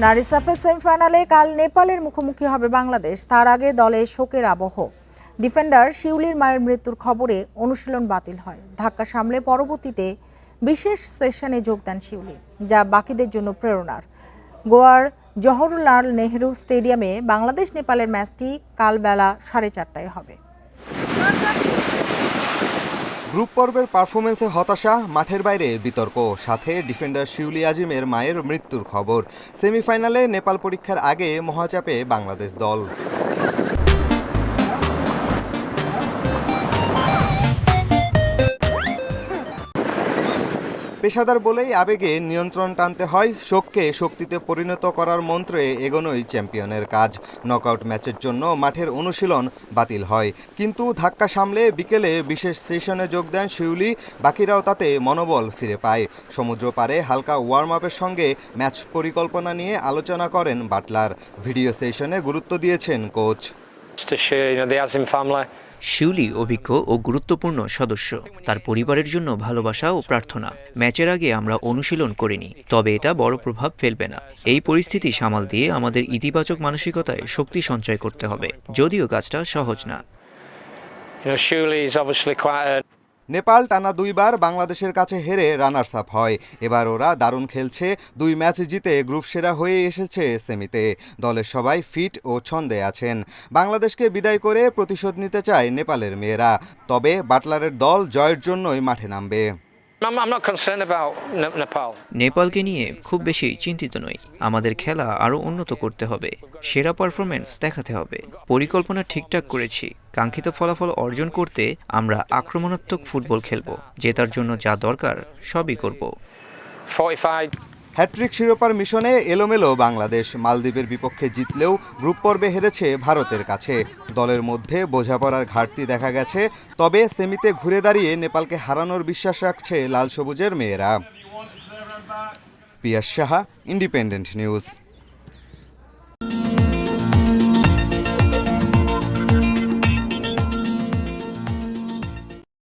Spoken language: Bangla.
নারী সাফের সেমিফাইনালে কাল নেপালের মুখোমুখি হবে বাংলাদেশ। তার আগে দলে শোকের আবহ। ডিফেন্ডার শিউলির মায়ের মৃত্যুর খবরে অনুশীলন বাতিল হয়। ধাক্কা সামলে পরবর্তীতে বিশেষ সেশনে যোগ দেন শিউলি, যা বাকিদের জন্য প্রেরণার। গোয়ার জওহরলাল নেহরু স্টেডিয়ামে বাংলাদেশ নেপালের ম্যাচটি কাল বেলা 4:30টায় হবে। গ্রুপ পর্বের পারফরমেন্সে হতাশা, মাঠের বাইরে বিতর্ক, সাথে ডিফেন্ডার শিউলি আজিমের মায়ের মৃত্যুর খবর। সেমিফাইনালে নেপাল পরীক্ষার আগে মহাচাপে বাংলাদেশ দল। পেশাদার বলেই আবেগে নিয়ন্ত্রণ টানতে হয়, শোককে শক্তিতে পরিণত করার মন্ত্রে এগোনোই চ্যাম্পিয়নের কাজ। নকআউট ম্যাচের জন্য মাঠের অনুশীলন বাতিল হয়, কিন্তু ধাক্কা সামলে বিকেলে বিশেষ সেশনে যোগ দেন শিউলি। বাকিরাও তাতে মনোবল ফিরে পায়। সমুদ্র পাড়ে হালকা ওয়ার্ম আপের সঙ্গে ম্যাচ পরিকল্পনা নিয়ে আলোচনা করেন বাটলার। ভিডিও সেশনে গুরুত্ব দিয়েছেন কোচ। শিউলি অভিজ্ঞ ও গুরুত্বপূর্ণ সদস্য, তার পরিবারের জন্য ভালোবাসা ও প্রার্থনা। ম্যাচের আগে আমরা অনুশীলন করিনি, তবে এটা বড় প্রভাব ফেলবে না। এই পরিস্থিতি সামাল দিয়ে আমাদের ইতিবাচক মানসিকতায় শক্তি সঞ্চয় করতে হবে, যদিও কাজটা সহজ না। নেপাল টানা 2বার বাংলাদেশের কাছে হেরে রানার্স আপ হয়। এবার ওরা দারুণ খেলছে, 2 ম্যাচ জিতে গ্রুপ সেরা হয়ে এসেছে সেমিতে। দলের সবাই ফিট ও ছন্দে আছেন। বাংলাদেশকে বিদায় করে প্রতিশোধ নিতে চায় নেপালের মেয়েরা, তবে বাটলারের দল জয়ের জন্যই মাঠে নামবে। নেপালকে নিয়ে খুব বেশি চিন্তিত নই। আমাদের খেলা আরও উন্নত করতে হবে, সেরা পারফরমেন্স দেখাতে হবে। পরিকল্পনা ঠিকঠাক করেছি, কাঙ্ক্ষিত ফলাফল অর্জন করতে আমরা আক্রমণাত্মক ফুটবল খেলব। জেতার জন্য যা দরকার সবই করব। হ্যাট্রিক শিরোপার মিশনে এলোমেলো বাংলাদেশ। মালদ্বীপের বিপক্ষে জিতলেও গ্রুপ পর্বে হেরেছে ভারতের কাছে। দলের মধ্যে বোঝাপড়ার ঘাটতি দেখা গেছে, তবে সেমিতে ঘুরে দাঁড়িয়ে নেপালকে হারানোর বিশ্বাস রাখছে লাল সবুজের মেয়েরা। পিয়াস সাহা, ইন্ডিপেন্ডেন্ট নিউজ।